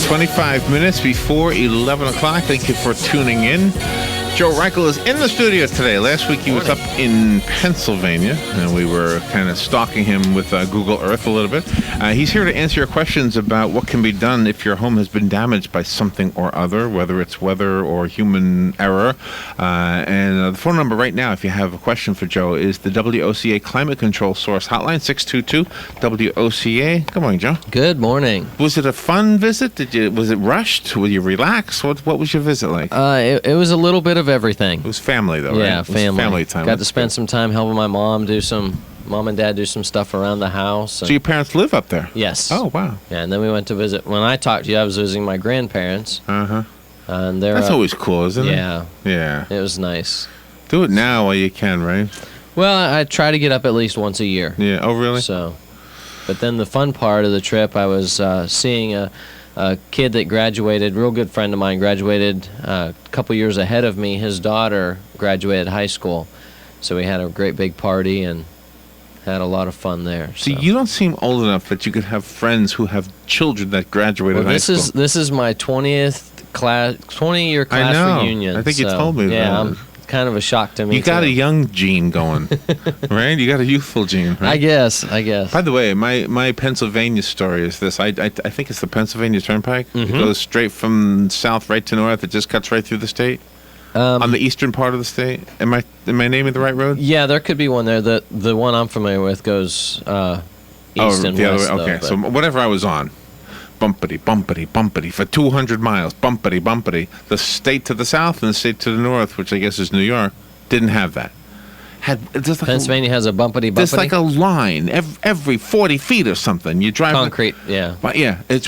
25 minutes before 11 o'clock. Thank you for tuning in. Joe Reichel is in the studio today. Last week he was up in Pennsylvania, and we were kind of stalking him with Google Earth a little bit. He's here to answer your questions about what can be done if your home has been damaged by something or other, whether it's weather or human error. And the phone number right now, if you have a question for Joe, is the WOCA Climate Control Source Hotline, 622-WOCA. Good morning, Joe. Good morning. Was it a fun visit? Was it rushed? Were you relaxed? What was your visit like? It was a little bit of everything. It was family, though, right? Yeah, family time. Got to spend some time helping my mom and dad do some stuff around the house. So your parents live up there? Yes. Oh, wow. Yeah, and then we went to visit. When I talked to you, I was visiting my grandparents. Uh-huh. And that's always cool, isn't it? Yeah. Yeah. It was nice. Do it now while you can, right? Well, I try to get up at least once a year. Yeah. Oh, really? So, but then the fun part of the trip, I was seeing a kid that graduated, real good friend of mine, graduated a couple years ahead of me. His daughter graduated high school. So we had a great big party and had a lot of fun there. See, you don't seem old enough that you could have friends who have children that graduated high school. This is my 20-year class reunion. I think you told me that. Yeah, kind of a shock to me. You got a young gene going, right? You got a youthful gene, right? I guess. By the way, my Pennsylvania story is this. I think it's the Pennsylvania Turnpike. Mm-hmm. It goes straight from south right to north. It just cuts right through the state. On the eastern part of the state. Am I naming the right road? Yeah, there could be one there. The one I'm familiar with goes east and the west. Other way. Okay, though, so whatever I was on. Bumpity, bumpity, bumpity for 200 miles. Bumpity, bumpity. The state to the south and the state to the north, which I guess is New York, didn't have that. Pennsylvania has a bumpity, bumpity? There's like a line every 40 feet or something. You drive concrete, yeah. But yeah, it's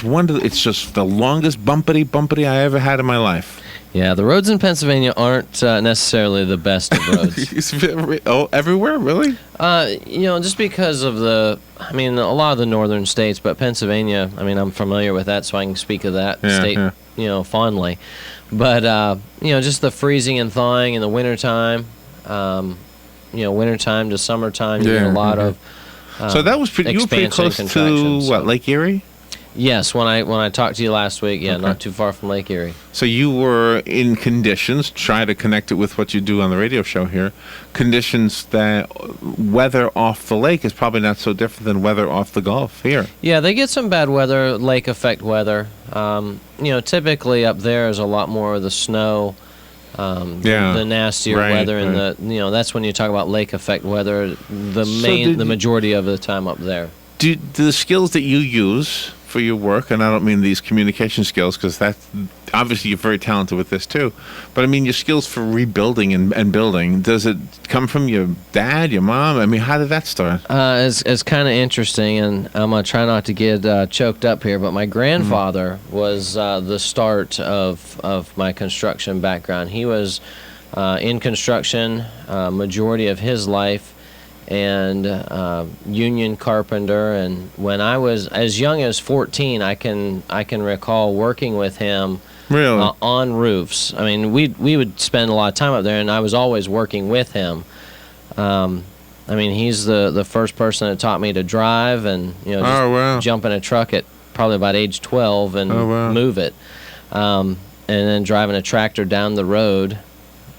just the longest bumpity I ever had in my life. Yeah, the roads in Pennsylvania aren't necessarily the best of roads. Everywhere, really? Just because of a lot of the northern states, but Pennsylvania, I'm familiar with that, so I can speak of that state, fondly. But, just the freezing and thawing in the wintertime, wintertime to summertime, you get a lot of so that was you were pretty close to, Lake Erie? Yes, when I talked to you last week, okay. Not too far from Lake Erie. So you were in conditions, try to connect it with what you do on the radio show here, conditions that weather off the lake is probably not so different than weather off the Gulf here. Yeah, they get some bad weather, lake effect weather. Typically up there is a lot more of the snow, the nastier weather, and that's when you talk about lake effect weather, the majority of the time up there. Do the skills that you use for your work, and I don't mean these communication skills, because that's obviously you're very talented with this too, but I mean your skills for rebuilding and building, does it come from your dad, your mom? How did that start? It's kind of interesting, and I'm going to try not to get choked up here, but my grandfather was the start of my construction background. He was in construction majority of his life, and union carpenter, and when I was as young as 14, I can recall working with him on roofs. We would spend a lot of time up there, and I was always working with him. He's the first person that taught me to drive, and jump in a truck at probably about age 12 and move it, and then driving a tractor down the road.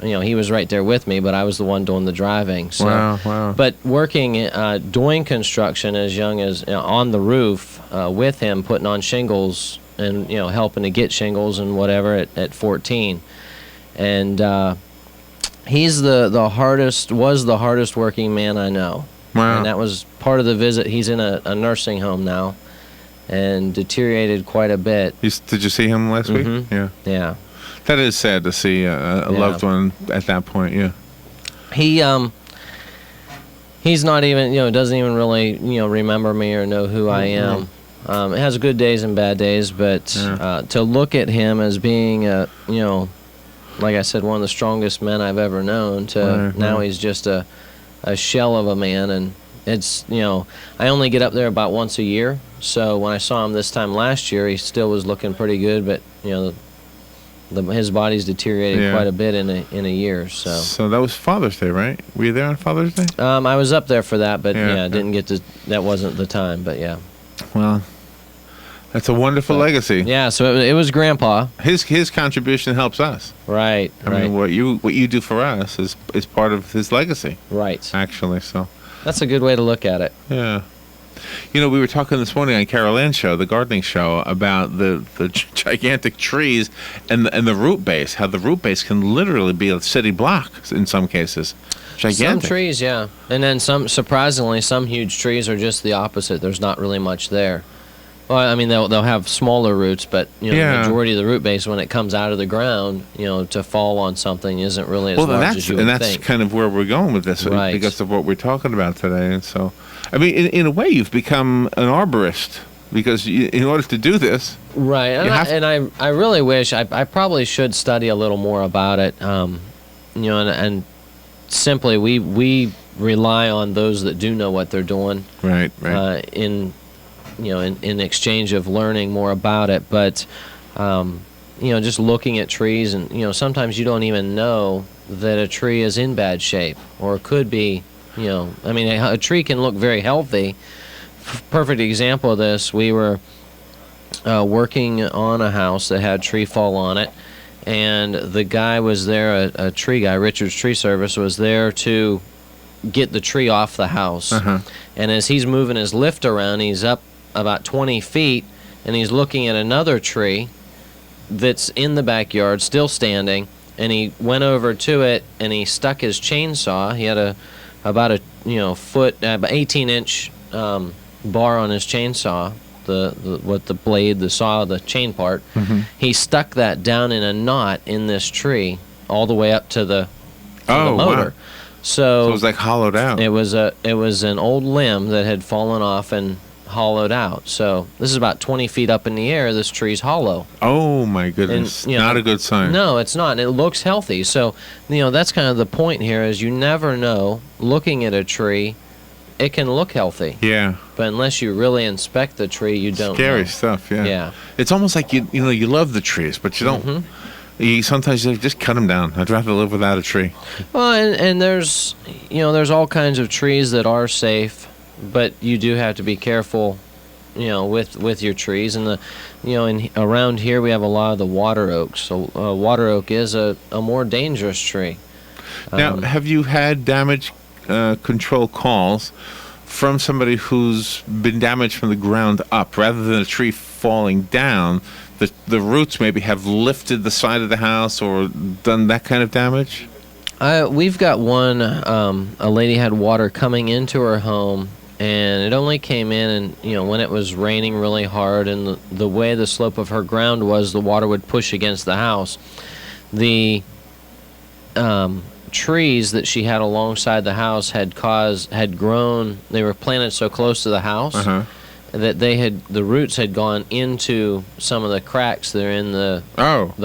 He was right there with me, but I was the one doing the driving. So, wow. But working, doing construction as young as on the roof with him, putting on shingles and helping to get shingles and whatever at 14, and he's the hardest working man I know. Wow. And that was part of the visit. He's in a nursing home now, and deteriorated quite a bit. Did you see him last week? Yeah. Yeah. That is sad to see a loved one at that point. Yeah, he's not even doesn't even really remember me or know who I am. It has good days and bad days, but to look at him as being like I said, one of the strongest men I've ever known, to now he's just a shell of a man, and it's I only get up there about once a year. So when I saw him this time last year, he still was looking pretty good, but his body's deteriorated quite a bit in a year. So that was Father's Day, right? Were you there on Father's Day? I was up there for that, but didn't get to. That wasn't the time, but yeah. Well, That's a wonderful legacy. Yeah, so it was Grandpa. His contribution helps us. Right. I mean, what you do for us is part of his legacy. Right. Actually, so that's a good way to look at it. Yeah. We were talking this morning on Carol Ann's show, the gardening show, about the gigantic trees and the root base. How the root base can literally be a city block in some cases. Gigantic. Some trees, yeah, and then surprisingly, some huge trees are just the opposite. There's not really much there. Well, I mean, they'll have smaller roots, but the majority of the root base, when it comes out of the ground, to fall on something isn't really as large as you would think. And that's kind of where we're going with this, right, because of what we're talking about today. And so, I mean, in a way, you've become an arborist, because in order to do this, right? And I really wish I probably should study a little more about it. And simply we rely on those that do know what they're doing. Right. In exchange of learning more about it, but just looking at trees, and sometimes you don't even know that a tree is in bad shape, or could be. I mean, a tree can look very healthy. Perfect example of this: we were working on a house that had tree fall on it, and the guy was there, a tree guy, Richard's Tree Service, was there to get the tree off the house. And as he's moving his lift around, he's up about 20 feet, and he's looking at another tree that's in the backyard, still standing, and he went over to it, and he stuck his chainsaw. He had about 18-inch bar on his chainsaw, the blade, the saw, the chain part. He stuck that down in a knot in this tree all the way up to the motor. Wow. So it was like hollowed out. It was an old limb that had fallen off and hollowed out. So this is about 20 feet up in the air. This tree's hollow. Oh my goodness! And, not a good sign. No, it's not. And it looks healthy. So that's kind of the point here. Is you never know. Looking at a tree, it can look healthy. Yeah. But unless you really inspect the tree, you don't. Scary know. stuff. Yeah. Yeah. It's almost like you love the trees, but you don't. Sometimes you just cut them down. I'd rather live without a tree. Well, and there's all kinds of trees that are safe, but you do have to be careful, with your trees. And around here we have a lot of the water oaks. So water oak is a more dangerous tree. Now, have you had damage control calls from somebody who's been damaged from the ground up, rather than a tree falling down? The roots maybe have lifted the side of the house or done that kind of damage? We've got one. A lady had water coming into her home, and it only came in, and when it was raining really hard, and the way the slope of her ground was, the water would push against the house. The trees that she had alongside the house had grown. They were planted so close to the house that the roots had gone into some of the cracks that are in the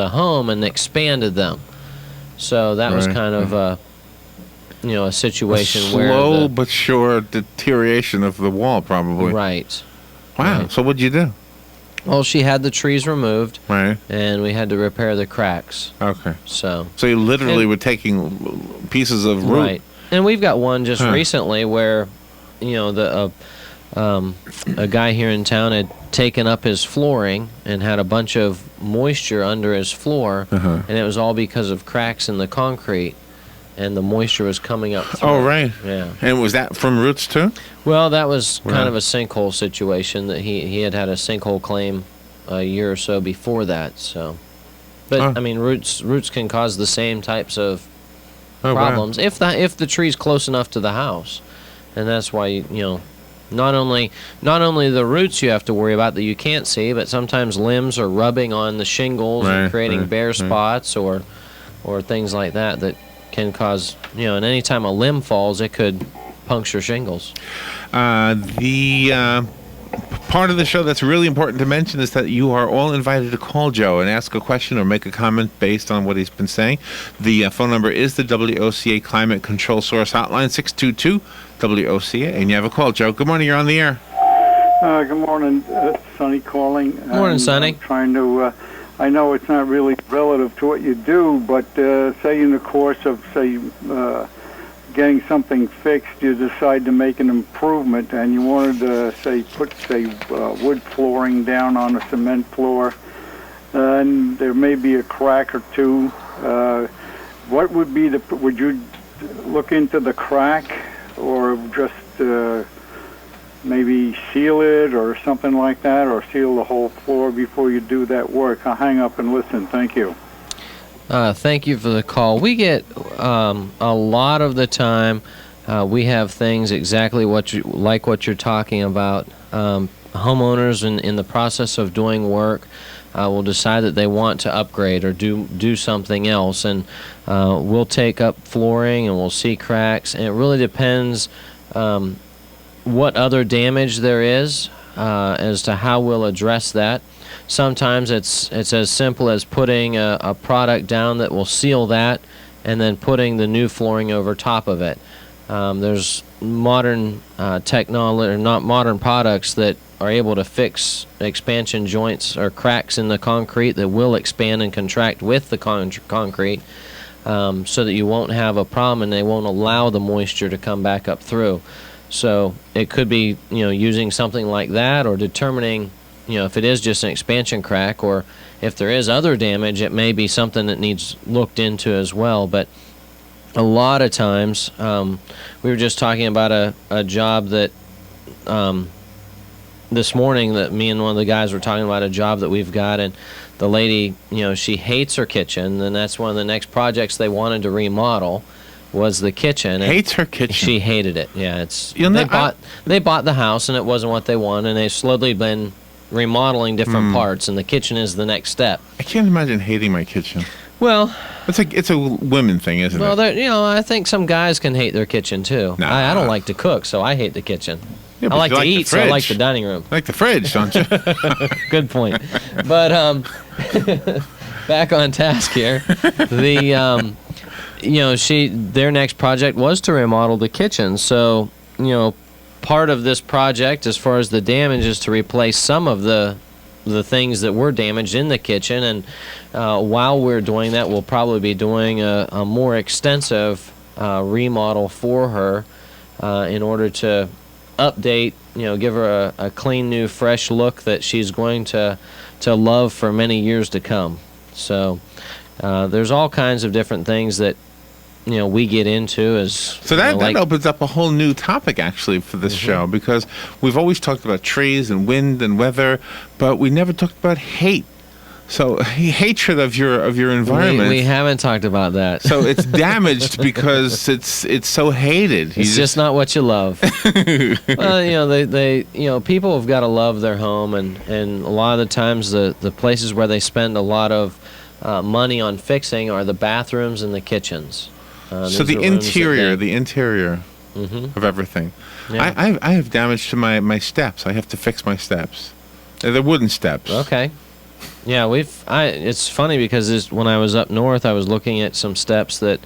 home and expanded them. So that was kind of a situation where slow but sure deterioration of the wall, probably. Right. Wow. Right. So what'd you do? Well, she had the trees removed, right, and we had to repair the cracks. Okay. So you literally were taking pieces of root. Right. And we've got one just recently where, a guy here in town had taken up his flooring and had a bunch of moisture under his floor, and it was all because of cracks in the concrete, and the moisture was coming up through. Oh, right. Yeah. And was that from roots too? Well, that was kind of a sinkhole situation that he had a sinkhole claim a year or so before that. So, but I mean, roots can cause the same types of problems if the tree's close enough to the house, and that's why not only the roots you have to worry about that you can't see, but sometimes limbs are rubbing on the shingles and creating bare spots or things like that can cause, and anytime a limb falls, it could puncture shingles. The part of the show that's really important to mention is that you are all invited to call Joe and ask a question or make a comment based on what he's been saying. The phone number is the WOCA Climate Control Source Hotline, 622-WOCA, and you have a call. Joe, good morning. You're on the air. Good morning. Sonny calling. Morning, Sonny. I'm trying to... I know it's not really relative to what you do, but say in the course of, getting something fixed, you decide to make an improvement, and you wanted to put wood flooring down on a cement floor, and there may be a crack or two. What would be would you look into the crack, or just maybe seal it or something like that, or seal the whole floor before you do that work? I'll hang up and listen. Thank you. Thank you for the call. We get a lot of the time, we have things exactly what you're talking about. Homeowners in the process of doing work will decide that they want to upgrade or do something else, and we'll take up flooring and we'll see cracks, and it really depends what other damage there is as to how we'll address that. Sometimes it's as simple as putting a product down that will seal that, and then putting the new flooring over top of it. There's modern technology, or not modern products, that are able to fix expansion joints or cracks in the concrete that will expand and contract with the concrete, so that you won't have a problem and they won't allow the moisture to come back up through. So it could be, using something like that, or determining, if it is just an expansion crack, or if there is other damage, it may be something that needs looked into as well. But a lot of times, we were just talking about a job that this morning, that me and one of the guys were talking about a job that we've got, and the lady, she hates her kitchen, and that's one of the next projects they wanted to remodel, was the kitchen. Hates her kitchen. She hated it. Yeah, they bought the house, and it wasn't what they wanted, and they've slowly been remodeling different parts, and the kitchen is the next step. I can't imagine hating my kitchen. Well, it's a women thing, isn't it? Well, I think some guys can hate their kitchen too. Nah. I don't like to cook, so I hate the kitchen. Yeah, I like to eat, so I like the dining room. Like the fridge, don't you? Good point. But back on task here. Their next project was to remodel the kitchen. So, part of this project, as far as the damage, is to replace some of the things that were damaged in the kitchen. And while we're doing that, we'll probably be doing a more extensive remodel for her in order to update, give her a clean, new, fresh look that she's going to love for many years to come. So there's all kinds of different things that we get into that opens up a whole new topic actually for this show, because we've always talked about trees and wind and weather, but we never talked about hate. So hatred of your environment. We haven't talked about that. So it's damaged because it's so hated. It's just not what you love. Well, they people have got to love their home, and a lot of the times the places where they spend a lot of money on fixing are the bathrooms and the kitchens. So the interior of everything. Yeah. I have damage to my steps. I have to fix my steps. They're wooden steps. Okay. Yeah, it's funny because when I was up north, I was looking at some steps that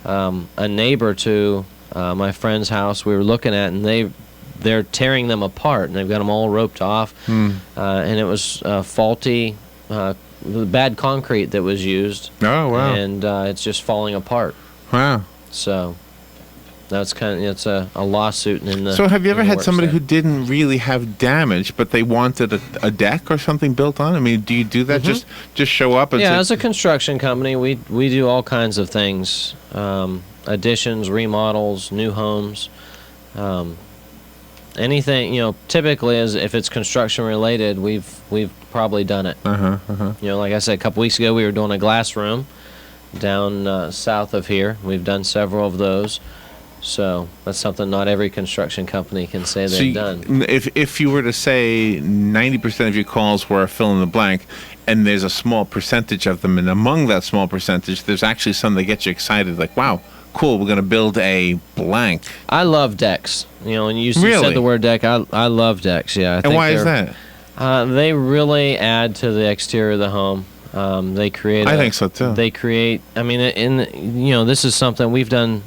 a neighbor to my friend's house we were looking at, and they're tearing them apart, and they've got them all roped off, and it was faulty, bad concrete that was used. Oh, wow. And it's just falling apart. Wow. So that's it's a lawsuit in the. So have you ever had somebody site. who didn't really have damage, but they wanted a deck or something built on? I mean, do you do that? Just show up and say, as a construction company, we do all kinds of things: additions, remodels, new homes, anything. Typically, if it's construction related, we've probably done it. Like I said, a couple weeks ago, we were doing a glass room down south of here. We've done several of those. So that's something not every construction company can say they've done. If you were to say 90% of your calls were fill in the blank, and there's a small percentage of them, and among that small percentage, there's actually some that get you excited, like, wow, cool, we're going to build a blank. I love decks. When you really? said the word deck, I love decks, yeah. And why is that? They really add to the exterior of the home. They create. I think so too. They create. I mean, this is something we've done.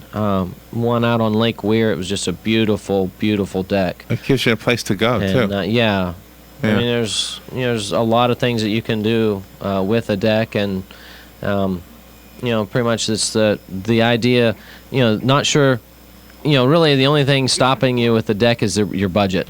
One out on Lake Weir. It was just a beautiful, beautiful deck. It gives you a place to go too. Yeah. I mean, there's a lot of things that you can do with a deck, and pretty much it's the idea. Not sure really the only thing stopping you with the deck is your budget.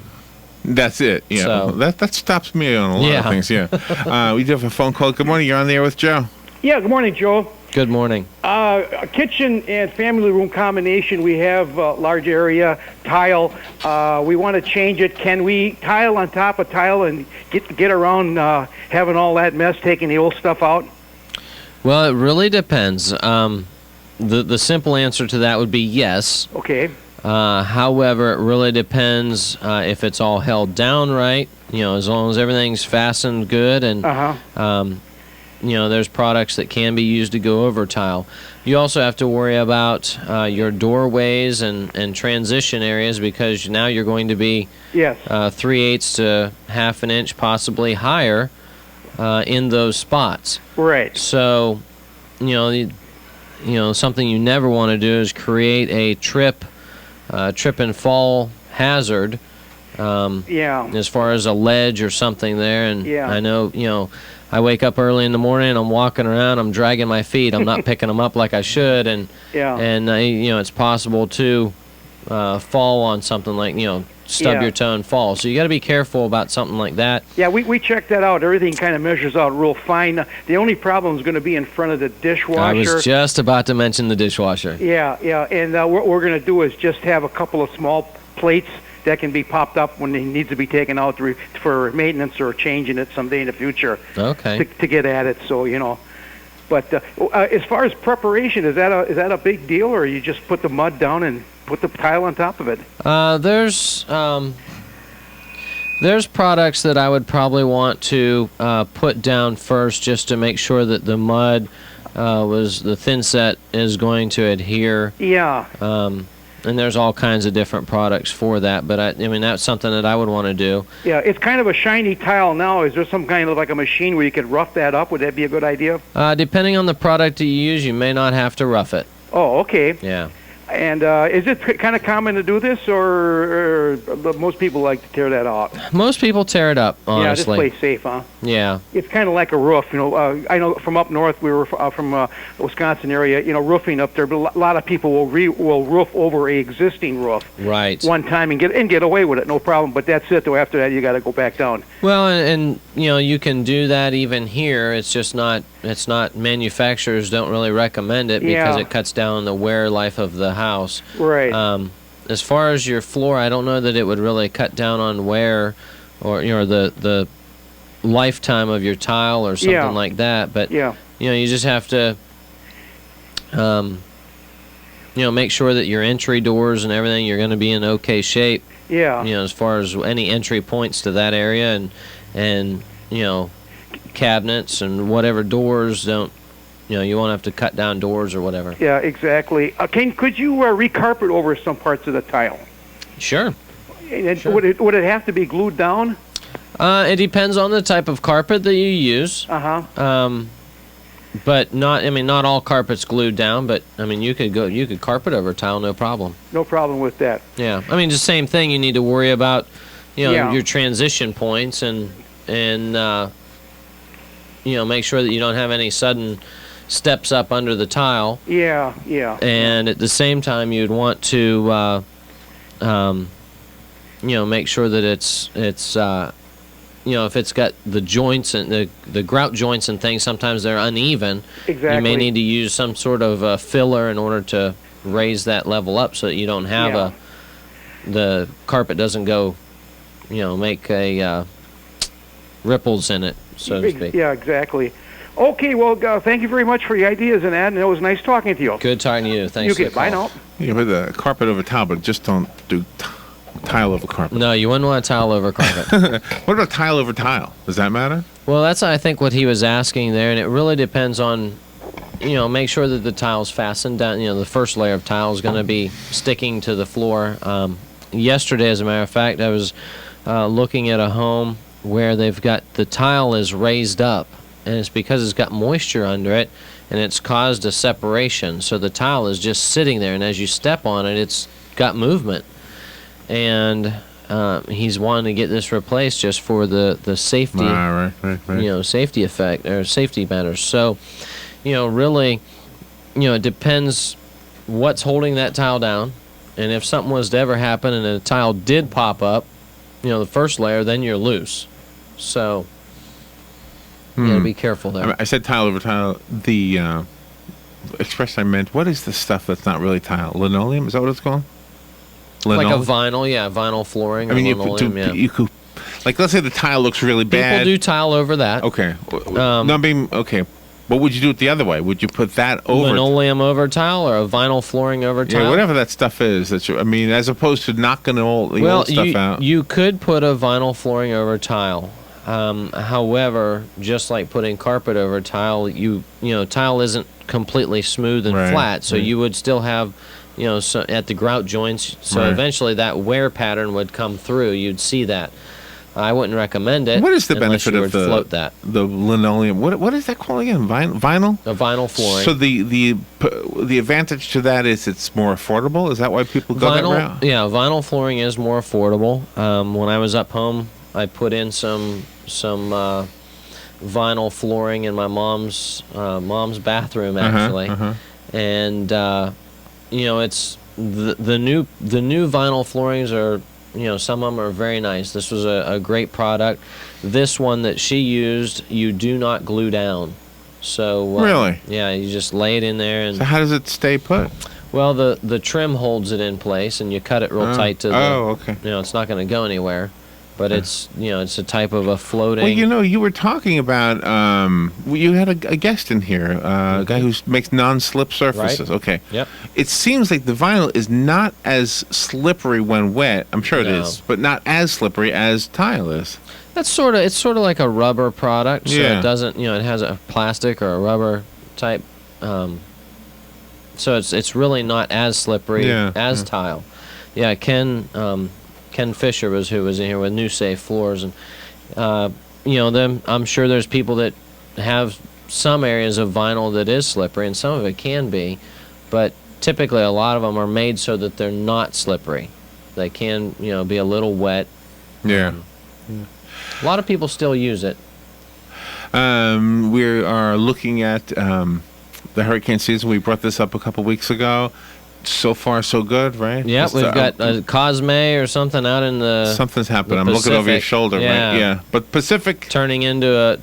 That's it. Yeah, So- that stops me on a lot of things. Yeah, we do have a phone call. Good morning. You're on the air with Joe. Yeah, good morning, Joe. Good morning. A kitchen and family room combination. We have a large area, tile. We want to change it. Can we tile on top of tile and get around having all that mess, taking the old stuff out? Well, it really depends. The simple answer to that would be yes. Okay. However, it really depends if it's all held down right. As long as everything's fastened good, and there's products that can be used to go over tile. You also have to worry about your doorways and transition areas, because now you're going to be 3/8 to half an inch, possibly higher, in those spots. Right. So, something you never want to do is create a trip and fall hazard. As far as a ledge or something there, and I know, I wake up early in the morning, I'm walking around, I'm dragging my feet, I'm not picking them up like I should, and it's possible to fall on something like, stub your toe and fall. So you got to be careful about something like that. Yeah, we checked that out. Everything kind of measures out real fine. The only problem is going to be in front of the dishwasher. I was just about to mention the dishwasher. Yeah, and what we're going to do is just have a couple of small plates that can be popped up when it needs to be taken out for maintenance or changing it someday in the future. Okay. To get at it, so But as far as preparation, is that a big deal, or you just put the mud down and put the tile on top of it? There's products that I would probably want to put down first, just to make sure that the mud the thin set is going to adhere. Yeah. And there's all kinds of different products for that, but I mean that's something that I would want to do. Yeah, it's kind of a shiny tile now. Is there some kind of like a machine where you could rough that up? Would that be a good idea? Depending on the product you use, you may not have to rough it. Oh, okay. Yeah. And is it kind of common to do this, or most people like to tear that out? Most people tear it up, honestly. Yeah, just play safe, huh? Yeah. It's kind of like a roof, I know from up north, we were from the Wisconsin area, roofing up there, but a lot of people will roof over a existing roof. Right. One time and get away with it, no problem. But that's it, though. After that, you got to go back down. Well, and you can do that even here. It's just not. Manufacturers don't really recommend it because it cuts down the wear life of the house. Right. As far as your floor, I don't know that it would really cut down on wear, or the lifetime of your tile or something like that. But you just have to make sure that your entry doors and everything, you're going to be in okay shape. Yeah. As far as any entry points to that area, and cabinets and whatever doors don't. You won't have to cut down doors or whatever. Yeah, exactly. Could you recarpet over some parts of the tile? Sure. Sure. Would it have to be glued down? It depends on the type of carpet that you use. But not all carpet's glued down. But you could carpet over tile, no problem. No problem with that. Yeah, the same thing. You need to worry about, your transition points and make sure that you don't have any sudden steps up under the tile. Yeah. And at the same time, you'd want to, make sure that it's if it's got the joints and the grout joints and things, sometimes they're uneven. Exactly. You may need to use some sort of filler in order to raise that level up, so that you don't have the carpet doesn't go, make a ripples in it, so to speak. Yeah, exactly. Okay, well, thank you very much for your ideas and that, and it was nice talking to you. Good talking to you. Thanks. You bye now. You put the carpet over tile, but just don't do tile over carpet. No, you wouldn't want a tile over carpet. What about tile over tile? Does that matter? Well, that's, I think, what he was asking there, and it really depends on, make sure that the tile's fastened down. The first layer of tile is going to be sticking to the floor. Yesterday, as a matter of fact, I was looking at a home where they've got the tile is raised up, and it's because it's got moisture under it, and it's caused a separation. So the tile is just sitting there, and as you step on it, it's got movement. And he's wanting to get this replaced just for the safety, right. Safety effect or safety matters. So, really, it depends what's holding that tile down. And if something was to ever happen and a tile did pop up, the first layer, then you're loose. So you got to be careful there. I said tile over tile. The expression I meant, what is the stuff that's not really tile? Linoleum? Is that what it's called? Like a vinyl, vinyl flooring. I mean, linoleum, you could, like, let's say the tile looks really bad. People do tile over that. Okay. Okay. What would you do it the other way? Would you put that over linoleum over tile or a vinyl flooring over tile? Yeah, whatever that stuff is. As opposed to knocking the old stuff out. You could put a vinyl flooring over tile. However, just like putting carpet over tile, tile isn't completely smooth and flat, so you would still have, so at the grout joints. So eventually that wear pattern would come through. You'd see that. I wouldn't recommend it. What is the benefit of the linoleum? What is that called again? Vinyl? A vinyl flooring. So the advantage to that is it's more affordable. Is that why people go that route? Yeah, vinyl flooring is more affordable. When I was up home, I put in some vinyl flooring in my mom's bathroom actually, and it's the new vinyl floorings are. Some of them are very nice. This was a great product. This one that she used, you do not glue down. So really? Yeah, you just lay it in there. And so how does it stay put? Well, the trim holds it in place, and you cut it real tight to the. Oh, okay. It's not going to go anywhere. But it's it's a type of a floating. Well, you were talking about you had a guest in here, a guy who makes non-slip surfaces. Right. Okay. Yep. It seems like the vinyl is not as slippery when wet. I'm sure it is, but not as slippery as tile is. It's sort of like a rubber product. So it doesn't, it has a plastic or a rubber type. So it's really not as slippery as tile. Yeah, Ken Fisher who was in here with New Safe Floors, and I'm sure there's people that have some areas of vinyl that is slippery, and some of it can be, but typically a lot of them are made so that they're not slippery. They can be a little wet. Yeah. A lot of people still use it. We are looking at the hurricane season. We brought this up a couple weeks ago. So far, so good, right? Yeah, we've got Cosme or something out in the. Something's happened. I'm looking over your shoulder, right? Yeah. But Pacific turning into a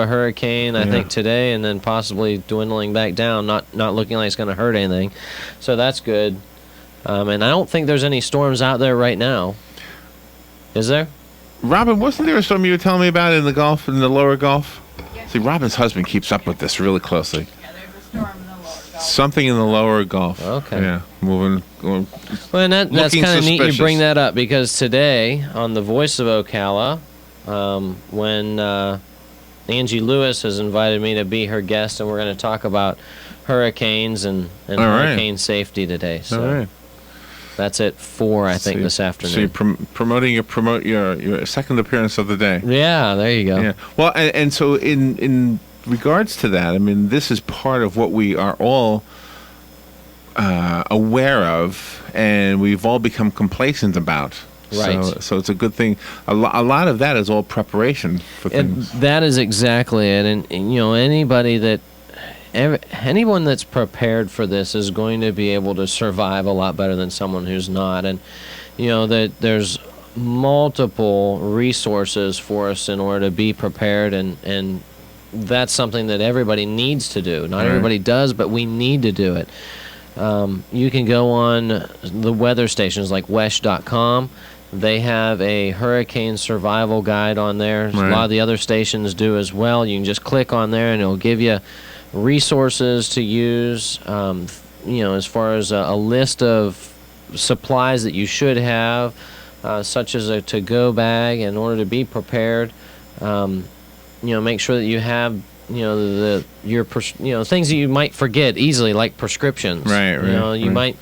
hurricane, I think today, and then possibly dwindling back down. Not looking like it's going to hurt anything, so that's good. And I don't think there's any storms out there right now. Is there? Robin, wasn't there a storm you were telling me about in the Gulf, in the lower Gulf? Yes. See, Robin's husband keeps up with this really closely. Yeah, there's a storm in the lower Gulf. Something in the lower Gulf. Okay. Yeah, going. Well, and that's kind of neat you bring that up, because today on the Voice of Ocala, when Angie Lewis has invited me to be her guest, and we're going to talk about hurricanes and hurricane safety today. So. All right. That's at 4, I think, this afternoon. So you're promote your second appearance of the day. Yeah, there you go. Yeah. Well, and so in regards to that, I mean, this is part of what we are all aware of, and we've all become complacent about. Right. So it's a good thing. A lot of that is all preparation for things. That is exactly it. And anybody that. Anyone that's prepared for this is going to be able to survive a lot better than someone who's not. And that there's multiple resources for us in order to be prepared, and that's something that everybody needs to do. Not everybody does, but we need to do it. You can go on the weather stations like wesh.com. They have a hurricane survival guide on there. A lot of the other stations do as well. You can just click on there and it'll give you resources to use, as far as a list of supplies that you should have, such as a to-go bag in order to be prepared. Make sure that you have, your things that you might forget easily, like prescriptions. You might,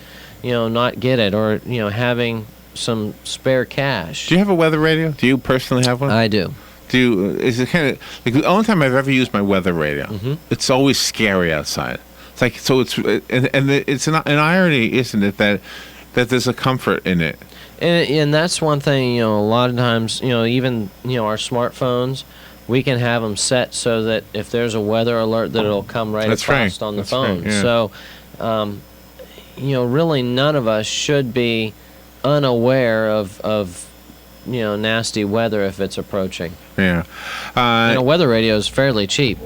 not get it, or having some spare cash. Do you have a weather radio? Do you personally have one? I do. Is it kind of like the only time I've ever used my weather radio? It's always scary outside. It's like, so it's it's an irony, isn't it, that there's a comfort in it. And that's one thing. A lot of times, even our smartphones, we can have them set so that if there's a weather alert, that it'll come right across on the phone. Right, yeah. So, really none of us should be unaware of nasty weather if it's approaching. Yeah. Weather radio is fairly cheap.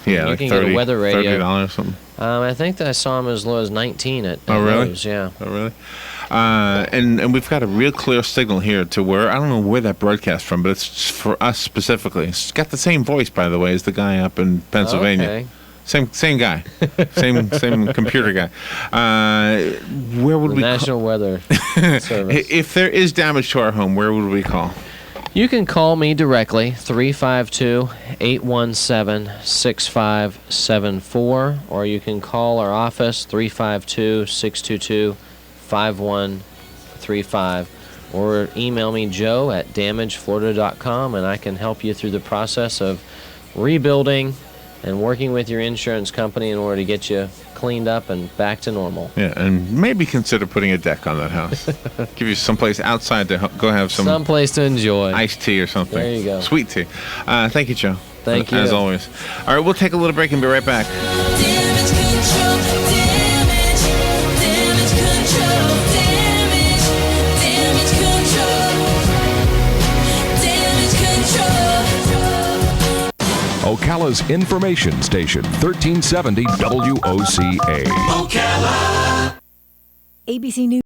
Yeah, you like can get a weather radio. $30 or something. I think that I saw them as low as 19 at Oh, really? Lowe's, yeah. Oh, really? And we've got a real clear signal here to where, I don't know where that broadcast from, but it's for us specifically. It's got the same voice, by the way, as the guy up in Pennsylvania. Okay. Same guy. same computer guy. Where would The we National Weather Service. If there is damage to our home, where would we call? You can call me directly, 352-817-6574, or you can call our office, 352-622-5135, or email me, joe@damageflorida.com, and I can help you through the process of rebuilding and working with your insurance company in order to get you cleaned up and back to normal. Yeah, and maybe consider putting a deck on that house. Give you someplace outside to go have some place to enjoy. iced tea or something. There you go. Sweet tea. Thank you, Joe. Thank you. As always. All right, we'll take a little break and be right back. Damage control, damage control, damage control. Ocala's information station, 1370 WOCA. Ocala. ABC News.